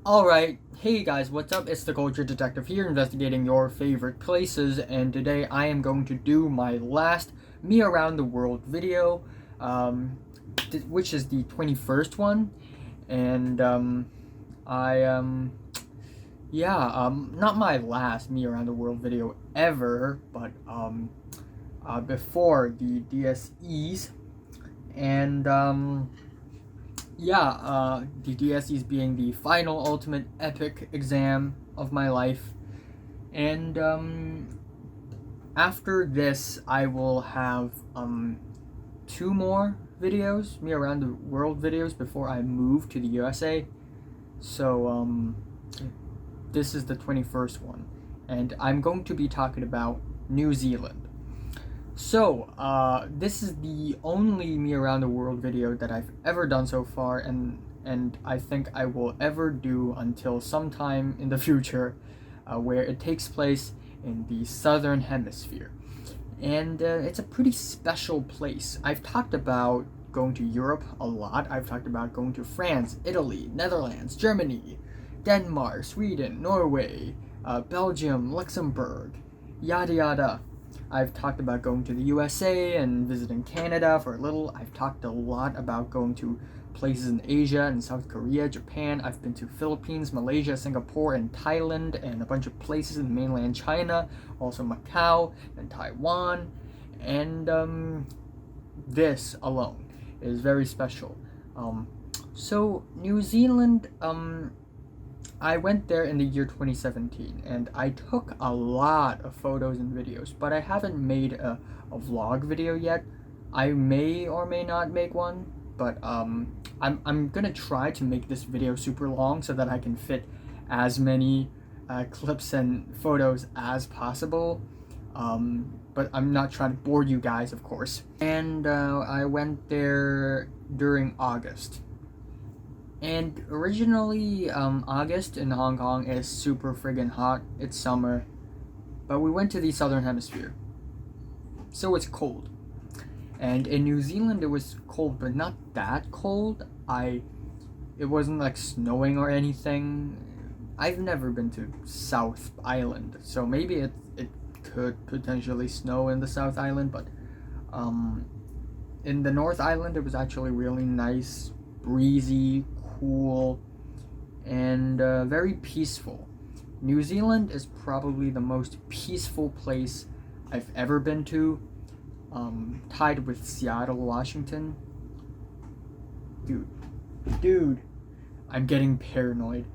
Alright, hey guys, what's up? It's the Culture Detective here, investigating your favorite places, and today I am going to do my last Me Around the World video, which is the 21st one, and, not my last Me Around the World video ever, but, before the DSEs, and, the DSEs being the final ultimate epic exam of my life. And after this, I will have two more videos, Me Around the World videos, before I move to the USA. So this is the 21st one, and I'm going to be talking about New Zealand. So, this is the only Me Around the World video that I've ever done so far, and I think I will ever do until sometime in the future, where it takes place in the Southern Hemisphere. And it's a pretty special place. I've talked about going to Europe a lot. I've talked about going to France, Italy, Netherlands, Germany, Denmark, Sweden, Norway, Belgium, Luxembourg, yada yada. I've talked about going to the USA and visiting Canada for a little. I've talked a lot about going to places in Asia and South Korea, Japan. I've been to Philippines, Malaysia, Singapore, and Thailand, and a bunch of places in mainland China, also Macau and Taiwan. And this alone is very special. So New Zealand, I went there in the year 2017, and I took a lot of photos and videos, but I haven't made a vlog video yet. I may or may not make one, but I'm gonna try to make this video super long so that I can fit as many clips and photos as possible. But I'm not trying to bore you guys, of course. And I went there during August. And originally, August in Hong Kong is super friggin' hot. It's summer. But we went to the Southern Hemisphere, so it's cold. And in New Zealand, it was cold, but not that cold. It wasn't like snowing or anything. I've never been to South Island, so maybe it could potentially snow in the South Island, but in the North Island, it was actually really nice, breezy, cool, and very peaceful. New Zealand is probably the most peaceful place I've ever been to, tied with Seattle, Washington. Dude, I'm getting paranoid.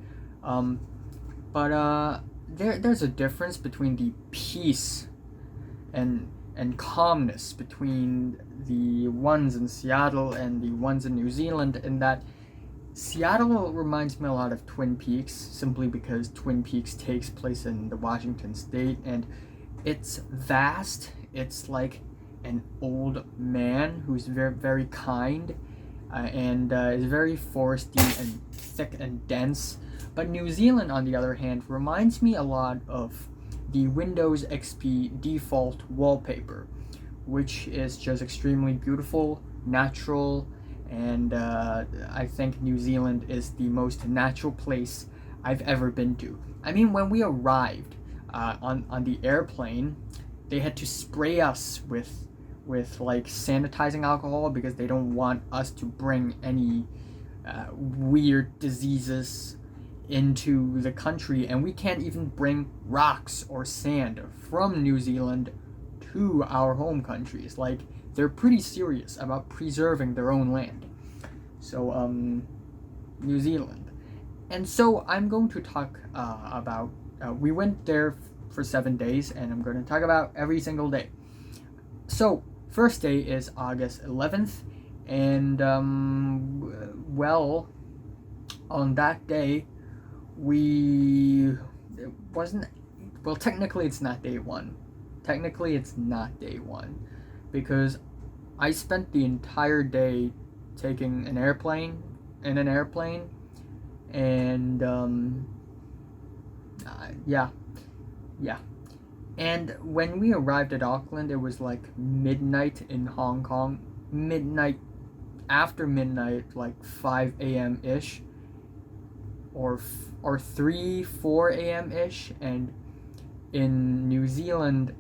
But there's a difference between the peace and calmness between the ones in Seattle and the ones in New Zealand, in that Seattle reminds me a lot of Twin Peaks, simply because Twin Peaks takes place in the Washington state, and it's vast. It's like an old man who's very, very kind, and is very foresty and thick and dense. But New Zealand, on the other hand, reminds me a lot of the Windows XP default wallpaper, which is just extremely beautiful, natural, and I think New Zealand is the most natural place I've ever been to. I mean, when we arrived on the airplane, they had to spray us with like sanitizing alcohol because they don't want us to bring any weird diseases into the country, and we can't even bring rocks or sand from New Zealand to our home countries. Like, they're pretty serious about preserving their own land. So, New Zealand. And so I'm going to talk about, we went there for 7 days, and I'm going to talk about every single day. So, first day is August 11th, and, on that day, technically it's not day one. Technically it's not day one, because I spent the entire day taking an airplane, and yeah. And when we arrived at Auckland, it was like midnight in Hong Kong. After midnight, like 5 a.m. ish. or 3-4 a.m. ish, and in New Zealand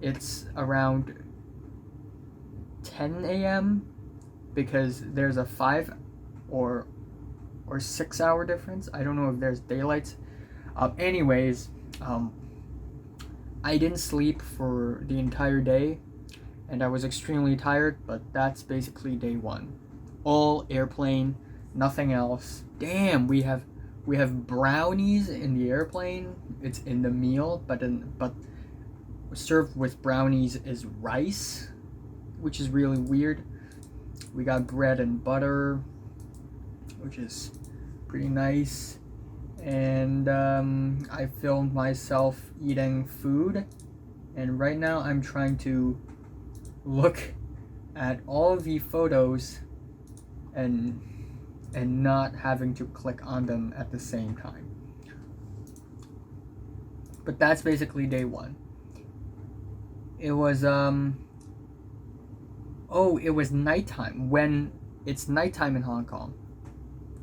it's around 10 a.m. because there's a 5 or 6 hour difference. I don't know if there's daylights. Anyways, I didn't sleep for the entire day, and I was extremely tired, but that's basically day 1. All airplane, nothing else. Damn, we have brownies in the airplane. It's in the meal, but served with brownies is rice, which is really weird. We got bread and butter, which is pretty nice. And I filmed myself eating food, and right now I'm trying to look at all of the photos and not having to click on them at the same time. But that's basically day 1. It was it was nighttime. When it's nighttime in Hong Kong,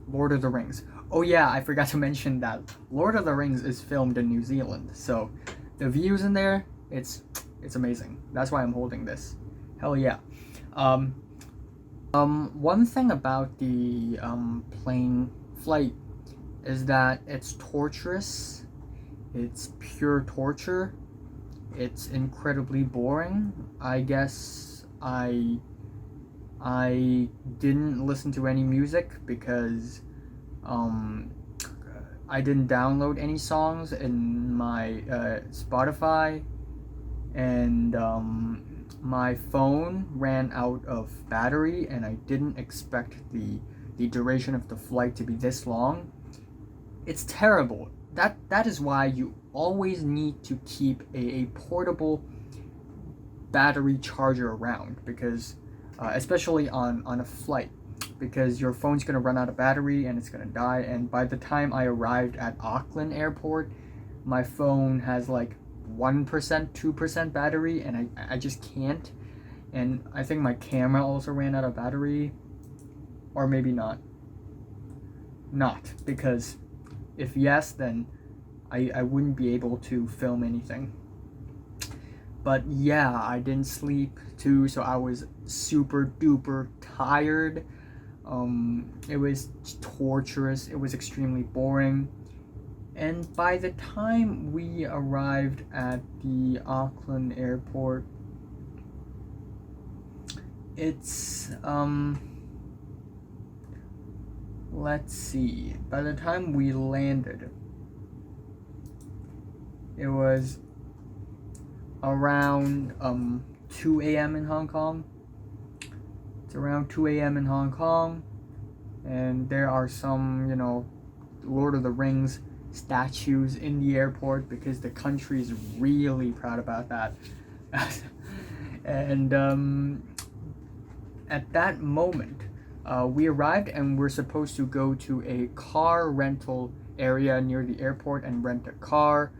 Lord of the Rings. Oh yeah, I forgot to mention that Lord of the Rings is filmed in New Zealand, so the views in there, it's amazing. That's why I'm holding this. Hell yeah. One thing about the plane flight is that it's torturous. It's pure torture. It's incredibly boring. I guess I didn't listen to any music because I didn't download any songs in my Spotify, and my phone ran out of battery, and I didn't expect the duration of the flight to be this long. It's terrible. That is why you always need to keep a portable battery charger around, because especially on a flight, because your phone's gonna run out of battery and it's gonna die. And by the time I arrived at Auckland Airport, my phone has like 1%, 2% battery, and I just can't. And I think my camera also ran out of battery, or maybe not, because if yes, then I wouldn't be able to film anything. But yeah, I didn't sleep too, so I was super duper tired. It was torturous. It was extremely boring. And by the time we arrived at the Auckland Airport, it's let's see, by the time we landed, it was around 2 a.m. in Hong Kong. It's around 2 a.m. in Hong Kong, and there are some, Lord of the Rings statues in the airport because the country is really proud about that. And at that moment, we arrived and we're supposed to go to a car rental area near the airport and rent a car,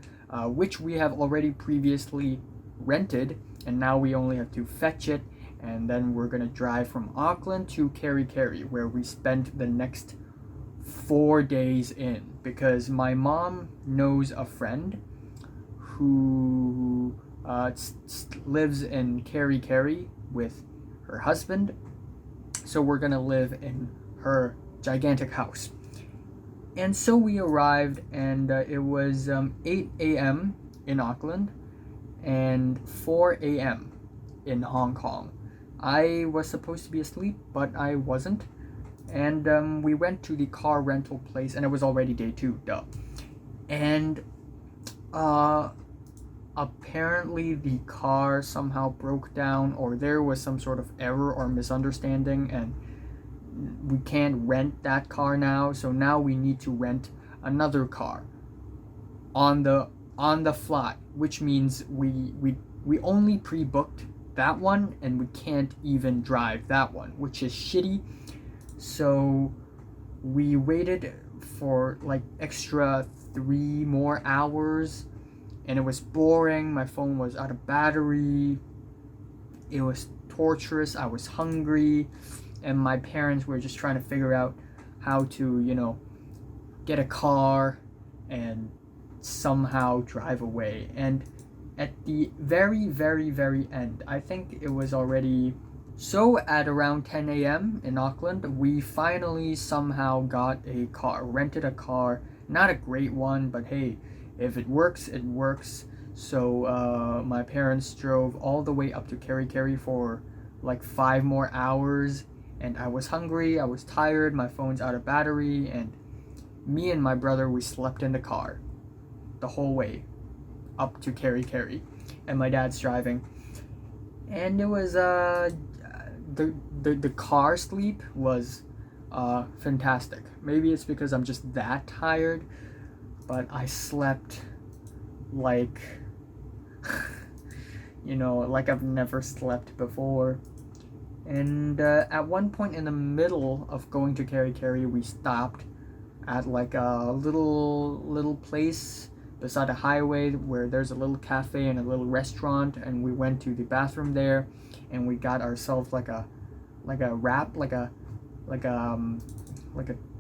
which we have already previously rented, and now we only have to fetch it. And then we're gonna drive from Auckland to Kerikeri, where we spent the next 4 days in, because my mom knows a friend who lives in Kerikeri with her husband, so we're gonna live in her gigantic house. And so we arrived, and it was 8 a.m. in Auckland and 4 a.m. in Hong Kong. I was supposed to be asleep, but I wasn't. And we went to the car rental place, and it was already day 2, duh. And apparently the car somehow broke down, or there was some sort of error or misunderstanding, and we can't rent that car now. So now we need to rent another car on the fly, which means we only pre-booked that one, and we can't even drive that one, which is shitty. So we waited for like extra 3 more hours, and it was boring. My phone was out of battery. It was torturous. I was hungry, and my parents were just trying to figure out how to get a car and somehow drive away. And at the very, very, very end, I think it was already so at around 10 a.m. in Auckland, we finally somehow got a car, rented a car. Not a great one, but hey, if it works, it works. So my parents drove all the way up to Kerikeri for like 5 more hours, and I was hungry, I was tired, my phone's out of battery, and me and my brother, we slept in the car the whole way up to Kerikeri, and my dad's driving. And it was the car sleep was fantastic. Maybe it's because I'm just that tired, but I slept like like I've never slept before. And at one point in the middle of going to Kerikeri, we stopped at like a little place beside a highway where there's a little cafe and a little restaurant, and we went to the bathroom there, and we got ourselves like a wrap, like a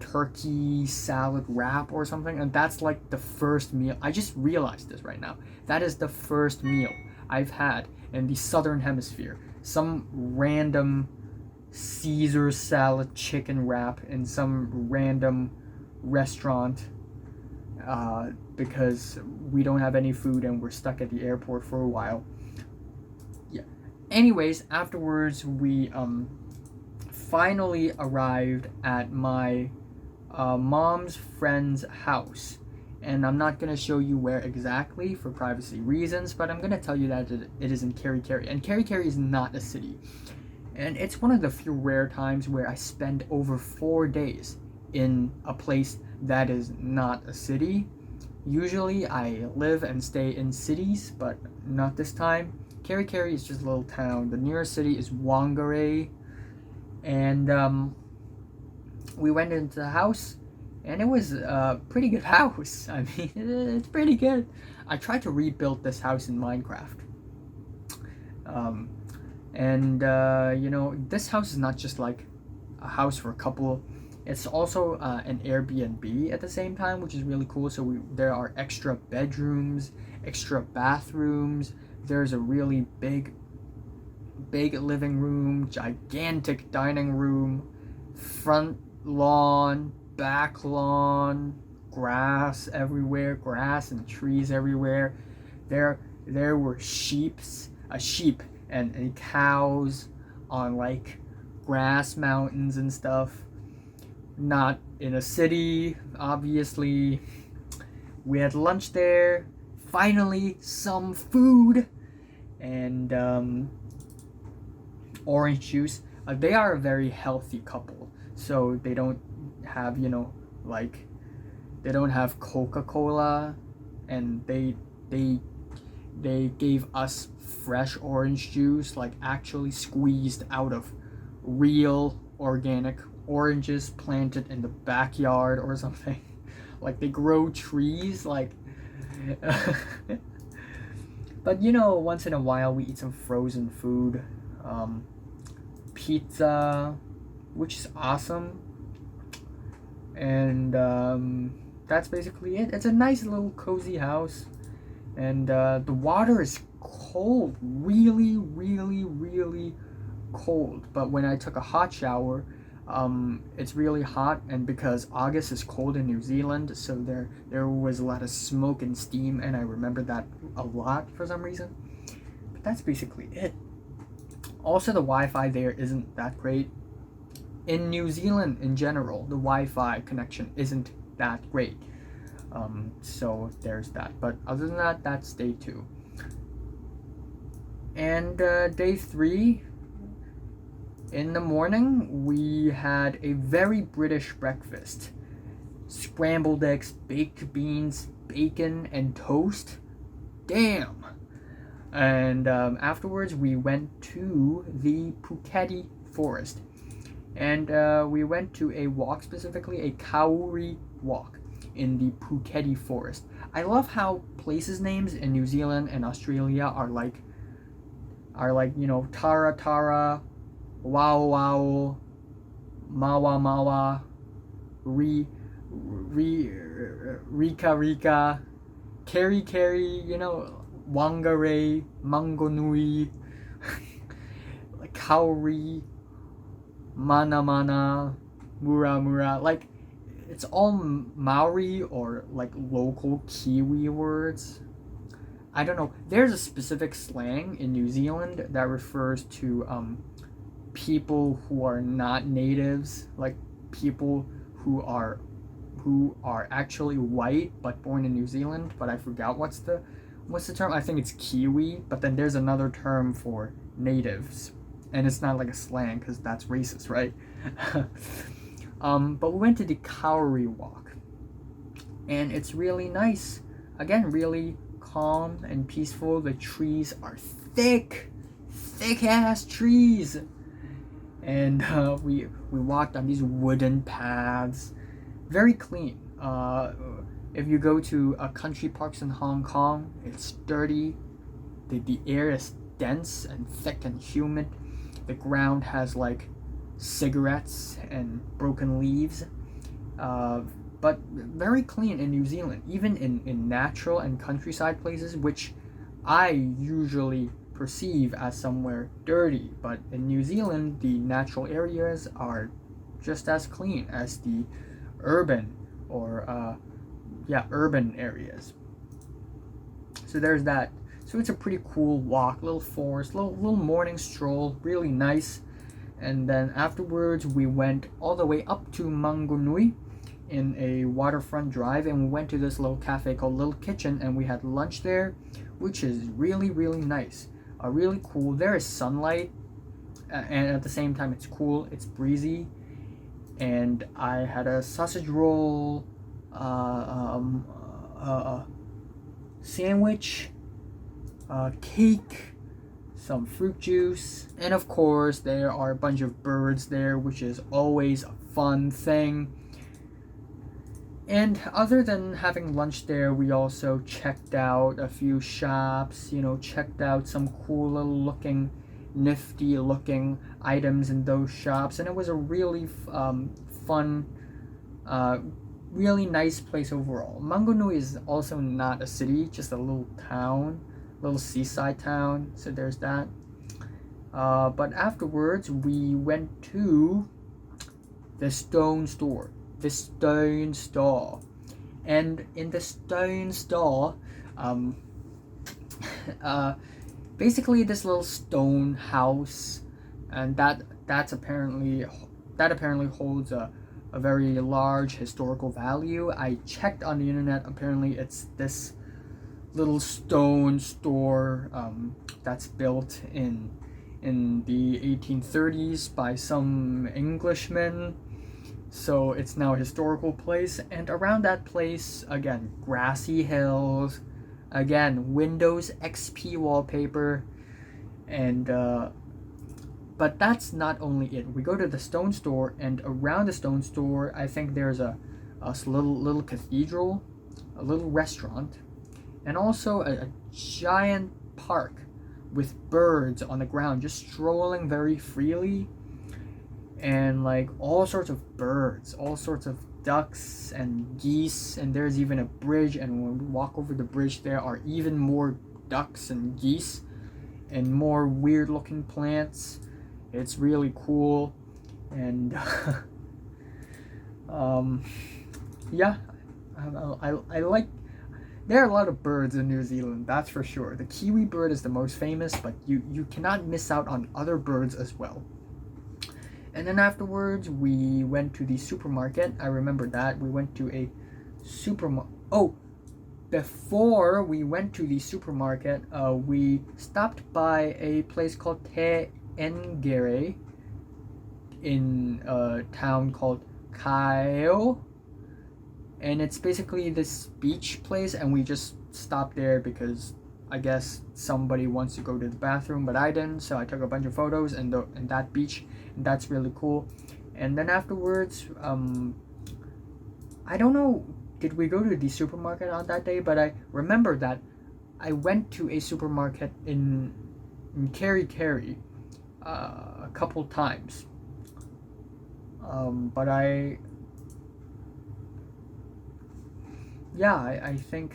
turkey salad wrap or something. And that's like the first meal. I just realized this right now. That is the first meal I've had in the southern hemisphere. Some random Caesar salad chicken wrap in some random restaurant because we don't have any food and we're stuck at the airport for a while. Yeah. Anyways, afterwards we finally arrived at my mom's friend's house. And I'm not going to show you where exactly for privacy reasons, but I'm going to tell you that it is in Kerikeri. And Kerikeri is not a city. And it's one of the few rare times where I spend over 4 days in a place that is not a city. Usually I live and stay in cities, but not this time. Kerikeri is just a little town. The nearest city is Whangarei. And we went into the house. And it was a pretty good house. I mean, it's pretty good. I tried to rebuild this house in Minecraft. This house is not just like a house for a couple. It's also an Airbnb at the same time, which is really cool. So there are extra bedrooms, extra bathrooms. There's a really big living room, gigantic dining room, front lawn, back lawn, grass everywhere, grass and trees everywhere. There were a sheep and cows on like grass mountains and stuff. Not in a city, obviously. We had lunch there. Finally, some food and orange juice. They are a very healthy couple, so they don't have they don't have Coca-Cola, and they gave us fresh orange juice, like actually squeezed out of real organic oranges planted in the backyard or something. Like they grow trees, like but once in a while we eat some frozen food, pizza, which is awesome. And that's basically it. It's a nice little cozy house, and the water is cold, really, really, really cold. But when I took a hot shower, it's really hot, and because August is cold in New Zealand, so there was a lot of smoke and steam, and I remember that a lot for some reason. But that's basically it. Also, the Wi-Fi there isn't that great. In New Zealand in general, the Wi-Fi connection isn't that great. So there's that. But other than that, that's day 2. And day 3, in the morning, we had a very British breakfast. Scrambled eggs, baked beans, bacon, and toast. Damn! And afterwards, we went to the Puketi forest. And we went to a walk, specifically a Kauri walk in the Puketi forest. I love how places names in New Zealand and Australia are like Tara Tara, Wow Wow, Mawa Mawa, Rika, Kerikeri, Whangarei, Mangonui, Kauri, Mana, Mura. Like, it's all Maori or like local Kiwi words. I don't know. There's a specific slang in New Zealand that refers to people who are not natives, like people who are actually white but born in New Zealand. But I forgot what's the term. I think it's Kiwi. But then there's another term for natives, and it's not like a slang because that's racist, right? But we went to the Kauri walk, and it's really nice. Again, really calm and peaceful. The trees are thick ass trees, and we walked on these wooden paths, very clean. If you go to country parks in Hong Kong, it's dirty. The air is dense and thick and humid. The ground has like cigarettes and broken leaves. But very clean in New Zealand, even in natural and countryside places, which I usually perceive as somewhere dirty. But in New Zealand, the natural areas are just as clean as the urban urban areas. So there's that. So it's a pretty cool walk, little forest, little morning stroll, really nice. And then afterwards, we went all the way up to Mangonui in a waterfront drive, and we went to this little cafe called Little Kitchen, and we had lunch there, which is really, really nice. Really cool. There is sunlight, and at the same time it's cool, it's breezy. And I had a sausage roll, sandwich, cake, some fruit juice, and of course there are a bunch of birds there, which is always a fun thing. And other than having lunch there, we also checked out a few shops, checked out some cool little looking, nifty looking items in those shops, and it was a really fun, really nice place overall. Mangonui is also not a city, just a little town, little seaside town, so there's that. But afterwards, we went to the stone store. And in the stone store, basically this little stone house, and that apparently holds a very large historical value. I checked on the internet. Apparently it's this little stone store that's built in the 1830s by some Englishmen. So it's now a historical place, and around that place, again, grassy hills, again, Windows XP wallpaper, and but that's not only it. We go to the stone store, and around the stone store, I think there's a little cathedral, a little restaurant, and also a giant park with birds on the ground just strolling very freely. And like all sorts of birds, all sorts of ducks and geese, and there's even a bridge, and when we walk over the bridge there are even more ducks and geese and more weird looking plants. It's really cool. And yeah, I like, there are a lot of birds in New Zealand, that's for sure. The kiwi bird is the most famous, but you cannot miss out on other birds as well. And then afterwards, we went to the supermarket. I remember that. We went to a supermarket. Oh, before we went to the supermarket, we stopped by a place called Te Ngaere in a town called Kaeo. And it's basically this beach place, and we just stopped there because I guess somebody wants to go to the bathroom, but I didn't, so I took a bunch of photos in that beach. That's really cool. And then afterwards, I don't know, did we go to the supermarket on that day? But I remember that I went to a supermarket in Kerikeri a couple times. But yeah, I think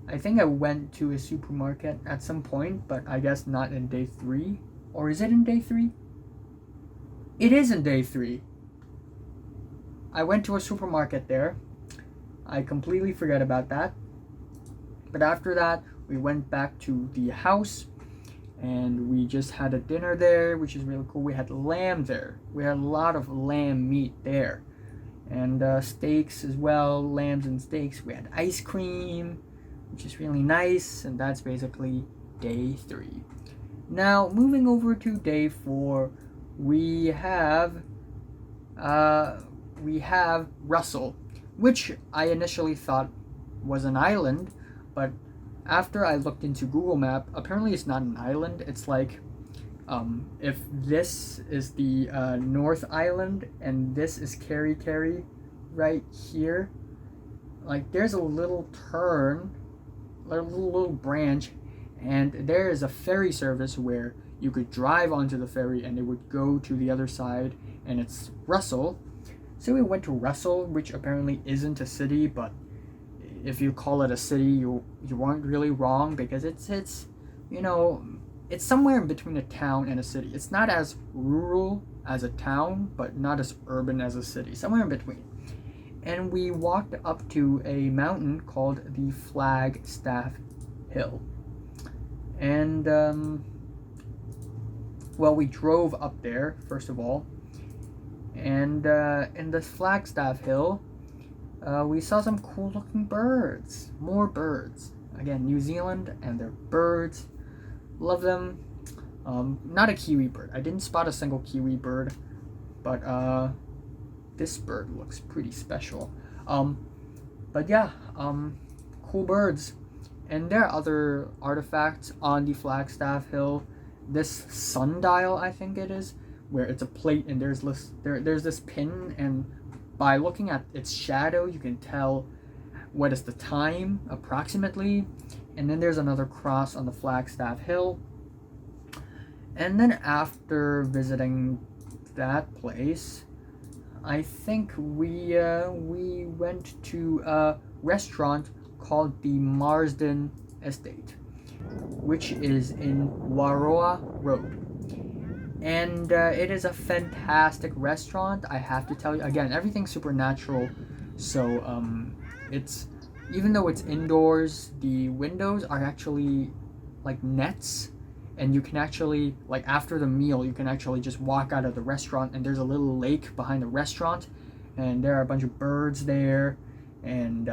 I went to a supermarket at some point, but I guess not in day 3. Or is it in day 3? It is in day 3. I went to a supermarket there. I completely forget about that. But after that, we went back to the house and we just had a dinner there, which is really cool. We had lamb there. We had a lot of lamb meat there. And steaks as well, lambs and steaks. We had ice cream, which is really nice. And that's basically day 3. Now, moving over to day 4, we have Russell, which I initially thought was an island, but after I looked into Google Map, apparently it's not an island. It's like if this is the North Island and this is Kerikeri right here, like there's a little turn, a little branch, and there is a ferry service where you could drive onto the ferry and it would go to the other side, and it's Russell. So we went to Russell, which apparently isn't a city, but if you call it a city, you weren't really wrong, because it's you know, it's somewhere in between a town and a city. It's not as rural as a town, but not as urban as a city. Somewhere in between. And we walked up to a mountain called the Flagstaff Hill. And well, we drove up there first of all, and in the Flagstaff Hill, we saw some cool looking birds. More birds. Again, New Zealand and their birds. Love them. Not a kiwi bird. I didn't spot a single kiwi bird, but this bird looks pretty special. But yeah, cool birds. And there are other artifacts on the Flagstaff Hill. This sundial, I think it is, where it's a plate and there's this pin, and by looking at its shadow, you can tell what is the time approximately. And then there's another cross on the Flagstaff Hill. And then after visiting that place, I think we went to a restaurant called the Marsden Estate, which is in Waroa Road. And it is a fantastic restaurant, I have to tell you. Again, everything's super natural, so it's, even though it's indoors, the windows are actually like nets, and you can actually, like after the meal, you can actually just walk out of the restaurant, and there's a little lake behind the restaurant, and there are a bunch of birds there, and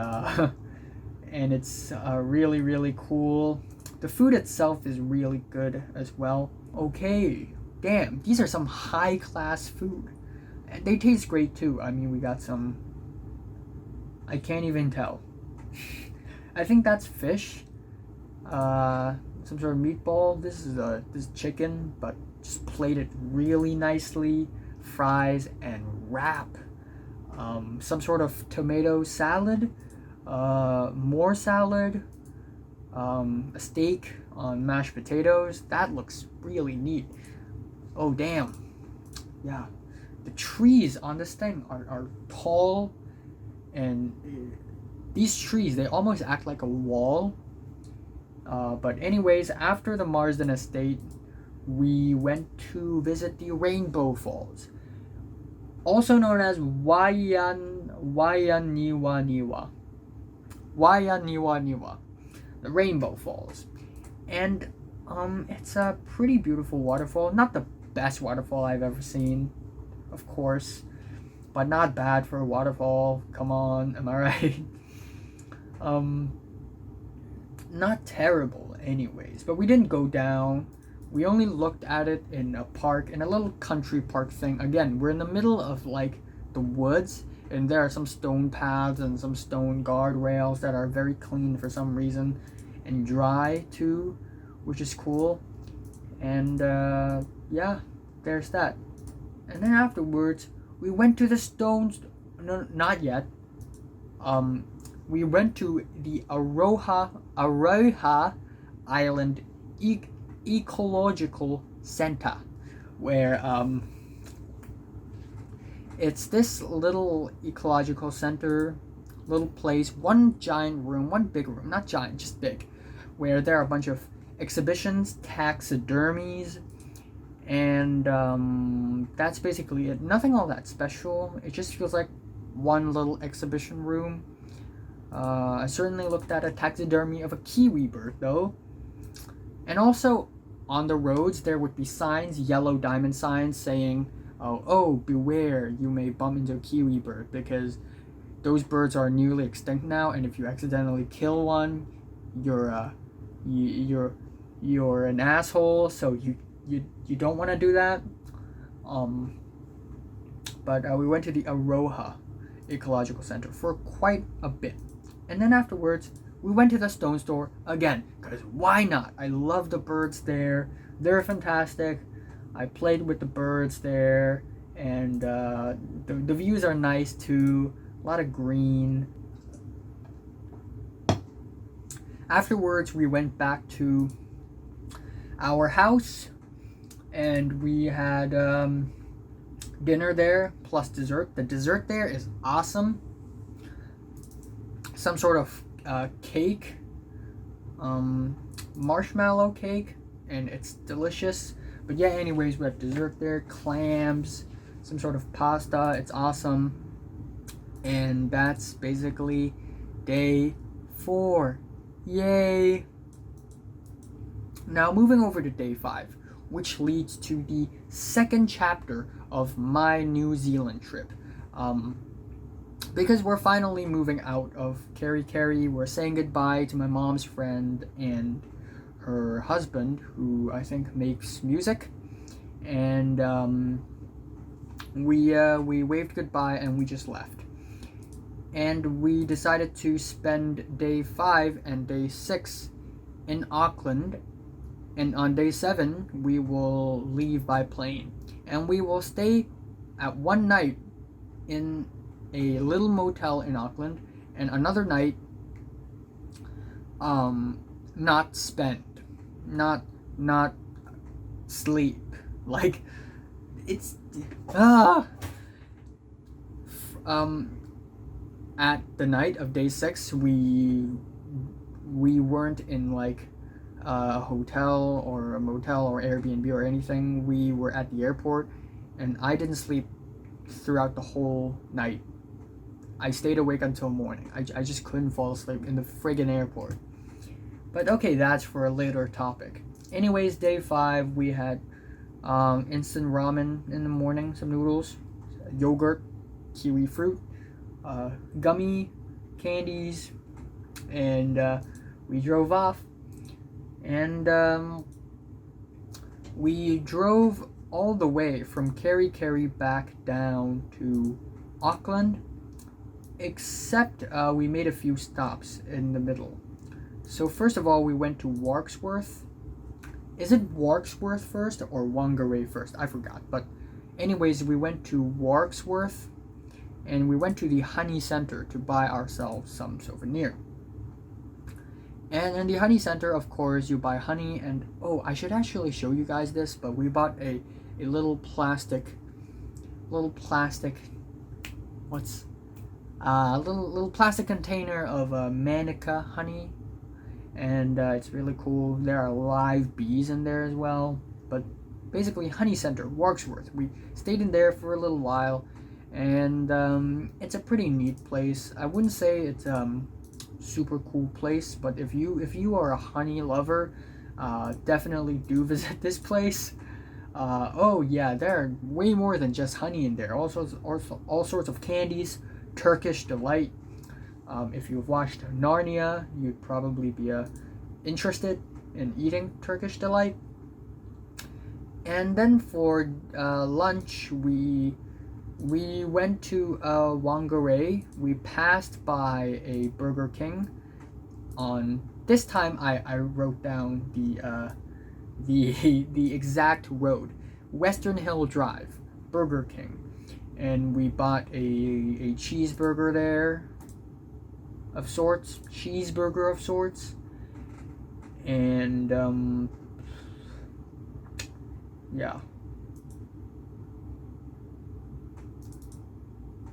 and it's really, really cool. The food itself is really good as well. Okay, damn, these are some high class food. They taste great too. I mean, we got some, I can't even tell. I think that's fish. Some sort of meatball. This is chicken, but just plated really nicely. Fries and wrap. Some sort of tomato salad. More salad. A steak on mashed potatoes. That looks really neat. Oh damn. Yeah. The trees on this thing are tall, and these trees, they almost act like a wall. But anyways, after the Marsden Estate, we went to visit the Rainbow Falls, also known as Waianiwa, the Rainbow Falls. And it's a pretty beautiful waterfall. Not the best waterfall I've ever seen, of course, but not bad for a waterfall. Come on, am I right? Not terrible anyways, but we didn't go down. We only looked at it in a park, in a little country park thing. Again, we're in the middle of like the woods, and there are some stone paths and some stone guardrails that are very clean for some reason, and dry too, which is cool. And yeah, there's that. And then afterwards, we went to the stones. No, not yet. We went to the Aroha Island Ecological Center, where it's this little ecological center little place, one giant room, one big room, not giant, just big, where there are a bunch of exhibitions, taxidermies, and that's basically it. Nothing all that special. It just feels like one little exhibition room. I certainly looked at a taxidermy of a kiwi bird though. And also on the roads there would be signs, yellow diamond signs saying, oh, beware, you may bump into a kiwi bird, because those birds are nearly extinct now, and if you accidentally kill one, you're an asshole, so you don't want to do that. But we went to the Aroha Ecological Center for quite a bit. And then afterwards, we went to the stone store again, because why not? I love the birds there. They're fantastic. I played with the birds there, and the views are nice too. A lot of green. Afterwards, we went back to our house, and we had dinner there plus dessert. The dessert there is awesome. Some sort of cake, marshmallow cake, and it's delicious. But yeah, anyways, we have dessert there, clams, some sort of pasta. It's awesome. And that's basically day 4. Yay! Now moving over to day 5, which leads to the second chapter of my New Zealand trip. Because we're finally moving out of Kerikeri, we're saying goodbye to my mom's friend and her husband, who I think makes music, and we waved goodbye and we just left. And we decided to spend day 5 and day 6 in Auckland, and on day 7 we will leave by plane, and we will stay at one night in a little motel in Auckland, and another night not spent, not sleep, like it's at the night of day 6 we weren't in like a hotel or a motel or Airbnb or anything. We were at the airport, and I didn't sleep throughout the whole night. I stayed awake until morning. I just couldn't fall asleep in the friggin' airport. But okay, that's for a later topic. Anyways, day 5, we had instant ramen in the morning, some noodles, yogurt, kiwi fruit, gummy candies, and we drove off. And we drove all the way from Kerikeri back down to Auckland, except we made a few stops in the middle. So first of all, we went to Warksworth. Is it Warksworth first or Whangarei first? I forgot. But anyways, we went to Warksworth, and we went to the honey center to buy ourselves some souvenir. And in the honey center, of course, you buy honey, and oh, I should actually show you guys this, but we bought a little plastic what's little plastic container of manuka honey, and it's really cool. There are live bees in there as well. But basically, honey center, Warksworth. We stayed in there for a little while, and it's a pretty neat place. I wouldn't say it's super cool place, but if you are a honey lover, definitely do visit this place. Oh yeah, there are way more than just honey in there. All sorts of candies, Turkish delight. If you've watched Narnia, you'd probably be interested in eating Turkish delight. And then for lunch, we went to Whangarei. We passed by a Burger King. On this time, I wrote down the exact road, Westernhill Drive, Burger King, and we bought a cheeseburger there, of sorts, and yeah.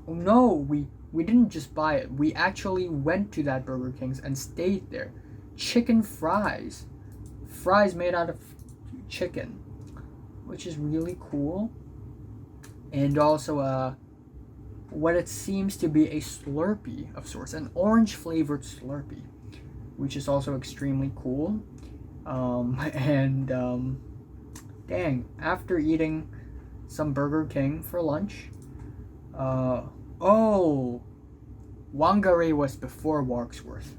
Oh no, we we didn't just buy it. We actually went to that Burger King's and stayed there. Chicken fries. Fries made out of chicken, which is really cool. And also what it seems to be a Slurpee of sorts, an orange flavored Slurpee, which is also extremely cool. Dang, after eating some Burger King for lunch, Whangarei was before Warksworth.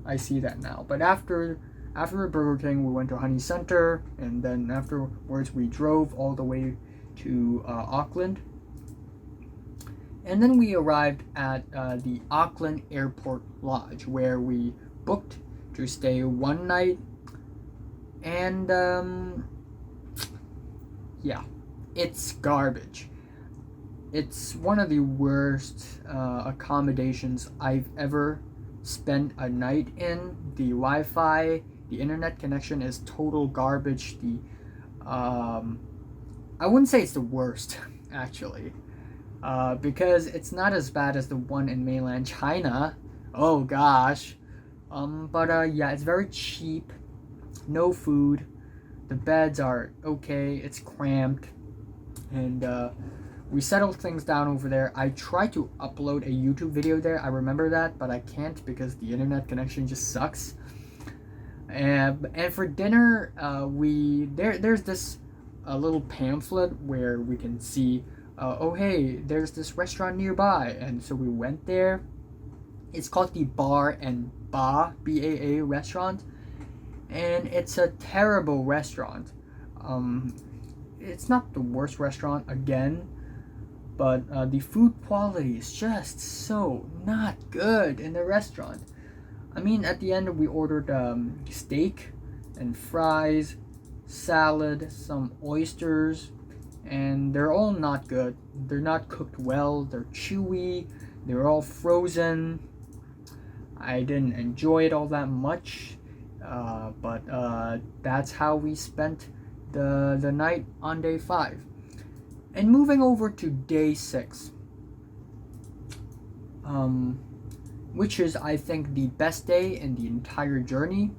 I see that now. But after Burger King, we went to Honey Center, and then afterwards we drove all the way to Auckland. And then we arrived at the Auckland Airport Lodge, where we booked to stay one night. And yeah, it's garbage. It's one of the worst accommodations I've ever spent a night in. The Wi-Fi, the internet connection is total garbage. I wouldn't say it's the worst, actually. Because it's not as bad as the one in mainland China. Oh gosh. Yeah, it's very cheap. No food. The beds are okay. It's cramped. And we settled things down over there. I tried to upload a YouTube video there. I remember that, but I can't because the internet connection just sucks. And for dinner, there's this little pamphlet where we can see oh hey, there's this restaurant nearby, and so we went there. It's called the Bar Baa BAA Restaurant, and it's a terrible restaurant. It's not the worst restaurant again, but the food quality is just so not good in the restaurant. I mean, at the end we ordered steak and fries, salad, some oysters, and they're all not good. They're not cooked well. They're chewy. They're all frozen. I didn't enjoy it all that much, but that's how we spent the night on day 5. And moving over to day 6, which is, I think, the best day in the entire journey.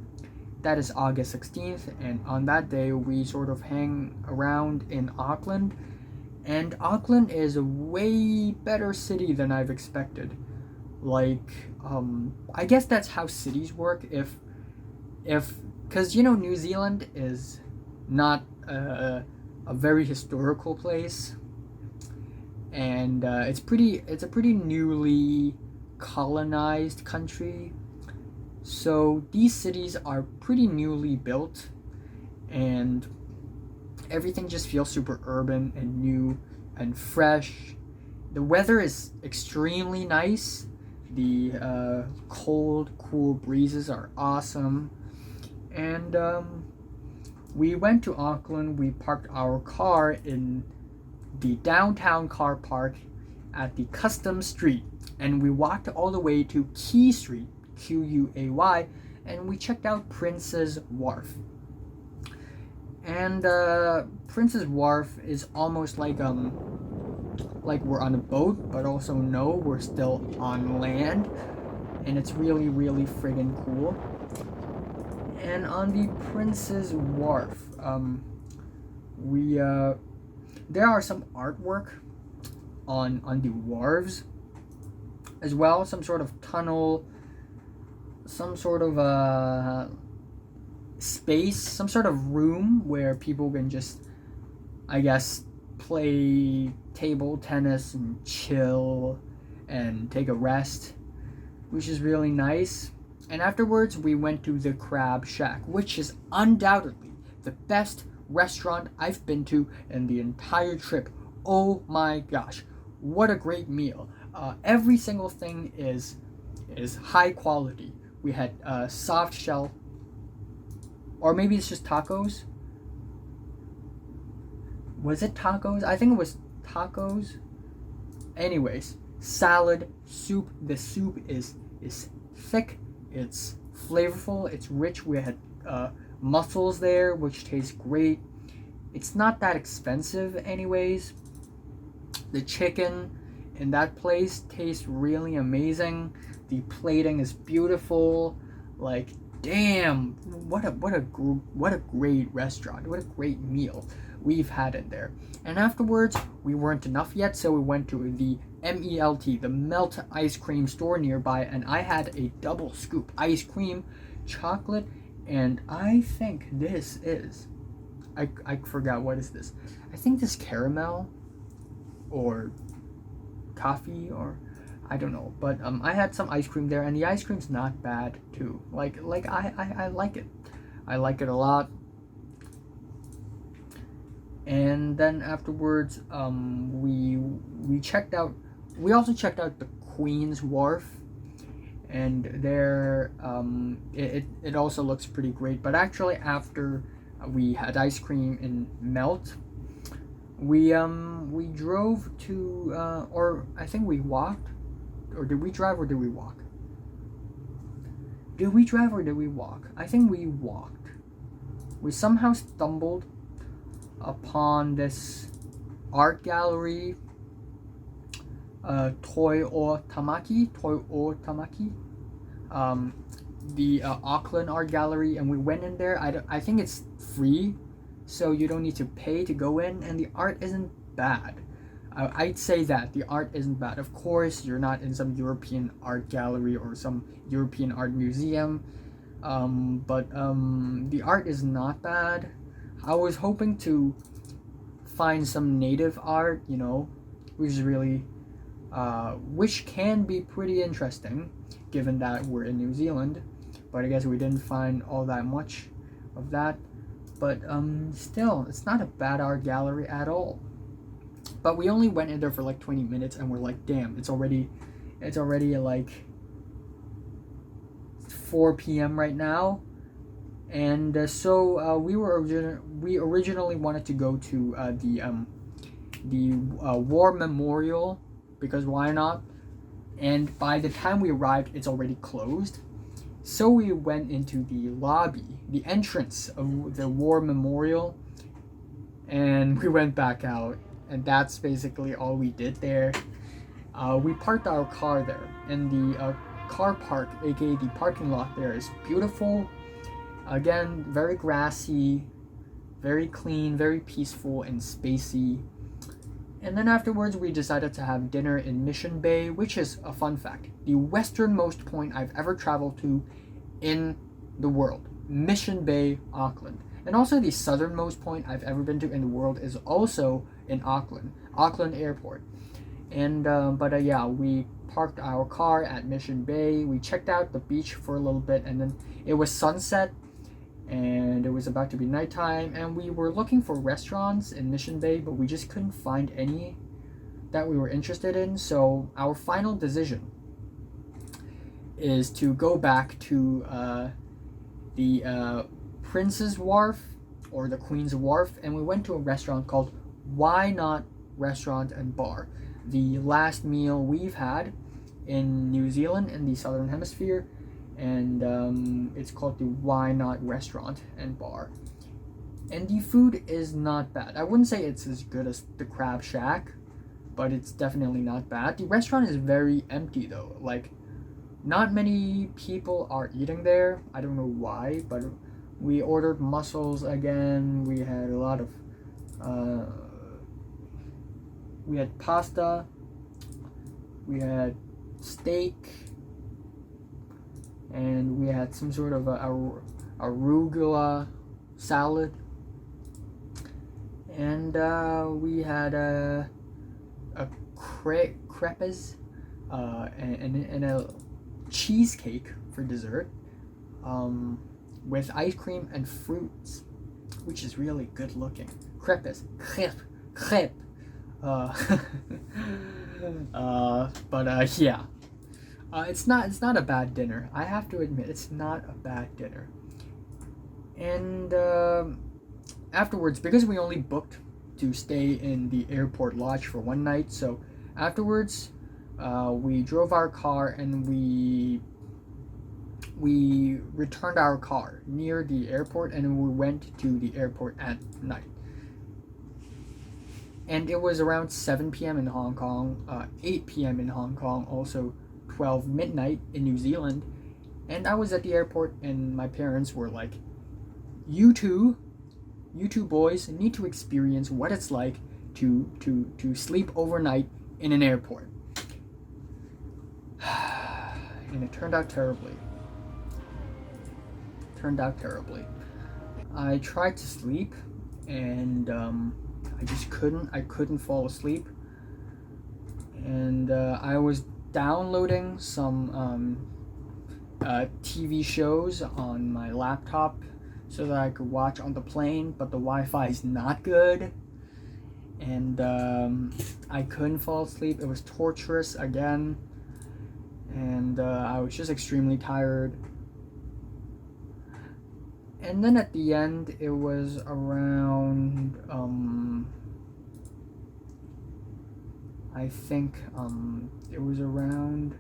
That is August 16th, and on that day we sort of hang around in Auckland, and Auckland is a way better city than I've expected. Like, I guess that's how cities work. Because New Zealand is not a very historical place, and it's a pretty newly colonized country. So these cities are pretty newly built, and everything just feels super urban and new and fresh. The weather is extremely nice. The cold, cool breezes are awesome. And we went to Auckland. We parked our car in the downtown car park at the Customs Street, and we walked all the way to Quay Street, Quay, and we checked out Prince's Wharf. And Prince's Wharf is almost like we're on a boat, but also no, we're still on land, and it's really, really friggin' cool. And on the Prince's Wharf, there are some artwork on the wharves as well, some sort of tunnel, some sort of space, some sort of room where people can just, I guess, play table tennis and chill and take a rest, which is really nice. And afterwards we went to the Crab Shack, which is undoubtedly the best restaurant I've been to in the entire trip. Oh my gosh, what a great meal. Every single thing is high quality. We had soft shell, or maybe it's just tacos. Was it tacos? I think it was tacos. Anyways, salad, soup. The soup is thick, it's flavorful, it's rich. We had mussels there, which taste great. It's not that expensive anyways. The chicken in that place tastes really amazing. The plating is beautiful. Like, damn, what a great restaurant. What a great meal we've had in there. And afterwards, we weren't enough yet, so we went to the MELT, the Melt Ice Cream store nearby, and I had a double scoop ice cream, chocolate, and I think this is, I forgot, what is this? I think this caramel or coffee, or I don't know, but I had some ice cream there, and the ice cream's not bad too. Like I like it. I like it a lot. And then afterwards, we checked out. We also checked out the Queen's Wharf, and there it also looks pretty great. But actually, after we had ice cream in Melt, we drove to or I think we walked, or did we drive, or did we walk? Did we drive or did we walk? I think we walked. We somehow stumbled upon this art gallery, Toi o Tamaki, the Auckland Art Gallery, and we went in there. I think it's free, so you don't need to pay to go in, and the art isn't bad. I'd say that the art isn't bad. Of course, you're not in some European art gallery or some European art museum, but the art is not bad. I was hoping to find some native art, you know, which is really, which can be pretty interesting, given that we're in New Zealand. But I guess we didn't find all that much of that. But still, it's not a bad art gallery at all. But we only went in there for like 20 minutes, and we're like, damn, it's already like 4 p.m. right now. And so we originally wanted to go to the War Memorial, because why not? And by the time we arrived, it's already closed. So we went into the lobby, the entrance of the War Memorial, and we went back out. And that's basically all we did there. We parked our car there, and the car park, aka the parking lot there, is beautiful. Again, very grassy, very clean, very peaceful and spacey. And then afterwards, we decided to have dinner in Mission Bay, which is a fun fact. The westernmost point I've ever traveled to in the world. Mission Bay, Auckland. And also the southernmost point I've ever been to in the world is also in Auckland Airport. And yeah, we parked our car at Mission Bay. We checked out the beach for a little bit, and then it was sunset, and it was about to be nighttime, and we were looking for restaurants in Mission Bay, but we just couldn't find any that we were interested in. So our final decision is to go back to the Prince's Wharf, or the Queen's Wharf, and we went to a restaurant called Why Not Restaurant and Bar. The last meal we've had in New Zealand, in the Southern Hemisphere, and it's called the Why Not Restaurant and Bar. And the food is not bad. I wouldn't say it's as good as the Crab Shack, but it's definitely not bad. The restaurant is very empty though. Like, not many people are eating there. I don't know why, but we ordered mussels again. We had a lot of we had pasta, we had steak, and we had some sort of arugula salad, and we had a crepes and a cheesecake for dessert, with ice cream and fruits, which is really good looking. Crepes, crepe. Yeah. It's not a bad dinner. I have to admit, it's not a bad dinner. And afterwards, because we only booked to stay in the airport lodge for one night, so afterwards, we drove our car, and we returned our car near the airport, and we went to the airport at night. and it was around 7 p.m. in Hong Kong, 8 p.m. in Hong Kong, also 12 midnight in New Zealand. And I was at the airport, and my parents were like, you two boys need to experience what it's like to sleep overnight in an airport. And it turned out terribly. I tried to sleep, and I just couldn't fall asleep. And I was downloading some TV shows on my laptop so that I could watch on the plane, but the Wi-Fi is not good, and I couldn't fall asleep. It was torturous again, and I was just extremely tired. And then at the end, it was around I think it was around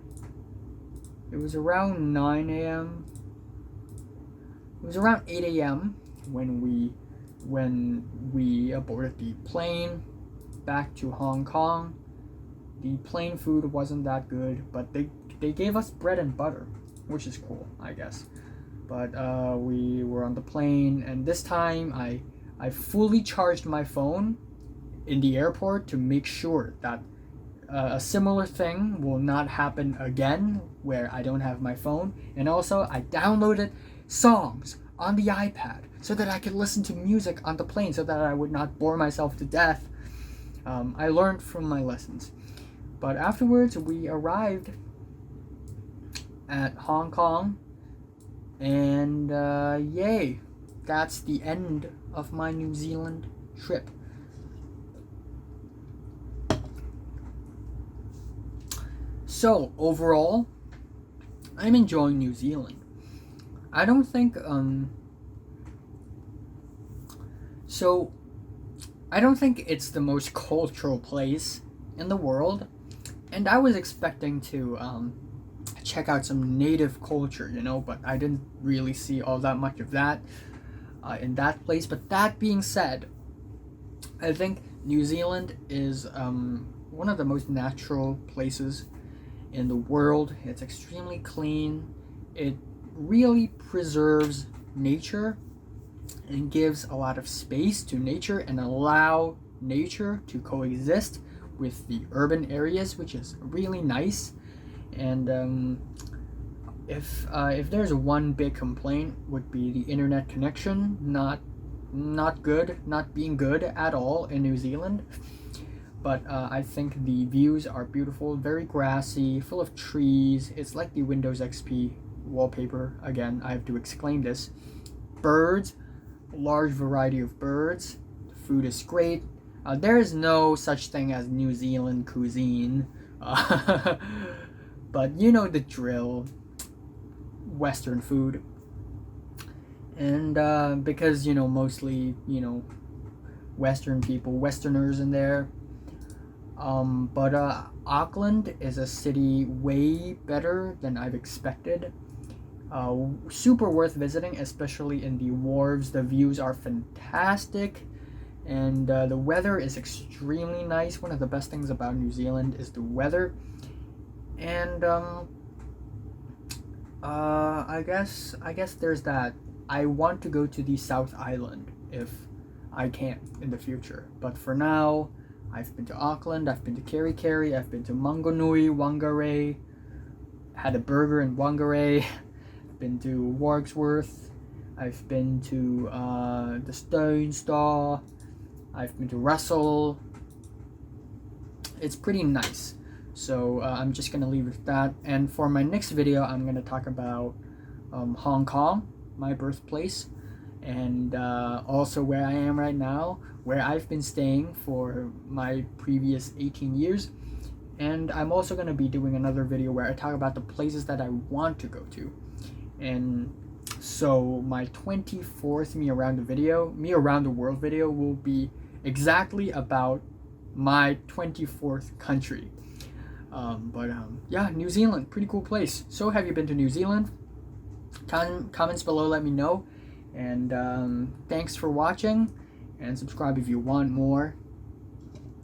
9 a.m. It was around 8 a.m. when we aborted the plane back to Hong Kong. The plane food wasn't that good, but they gave us bread and butter, which is cool, I guess. But we were on the plane, and this time I fully charged my phone in the airport to make sure that a similar thing will not happen again where I don't have my phone. And also I downloaded songs on the iPad so that I could listen to music on the plane so that I would not bore myself to death. I learned from my lessons. But afterwards we arrived at Hong Kong, and yay, that's the end of my New Zealand trip. So overall, I'm enjoying New Zealand. I don't think it's the most cultural place in the world, and I was expecting to check out some native culture, but I didn't really see all that much of that in that place. But that being said, I think New Zealand is one of the most natural places in the world. It's extremely clean. It really preserves nature and gives a lot of space to nature and allow nature to coexist with the urban areas, which is really nice. And if there's one big complaint, would be the internet connection not being good at all in New Zealand. But I think the views are beautiful, very grassy, full of trees. It's like the Windows XP wallpaper. Again, I have to exclaim this. Birds, large variety of birds. The food is great. There is no such thing as New Zealand cuisine. But you know the drill. Western food. And because, mostly, Western people, Westerners in there. But Auckland is a city way better than I've expected. Super worth visiting, especially in the wharves. The views are fantastic, and the weather is extremely nice. One of the best things about New Zealand is the weather. And I guess there's that. I want to go to the South Island if I can in the future, but for now, I've been to Auckland, I've been to Kerikeri, I've been to Mangonui, Whangarei, had a burger in Whangarei, I've been to Warksworth, I've been to the Stone Store, I've been to Russell. It's pretty nice. So I'm just gonna leave it with that. And for my next video, I'm gonna talk about Hong Kong, my birthplace, and also where I am right now, where I've been staying for my previous 18 years. And I'm also going to be doing another video where I talk about the places that I want to go to. And so my 24th Me Around the World video will be exactly about my 24th country. Yeah, New Zealand, pretty cool place. So have you been to New Zealand? Comments below, let me know. And thanks for watching. And subscribe if you want more.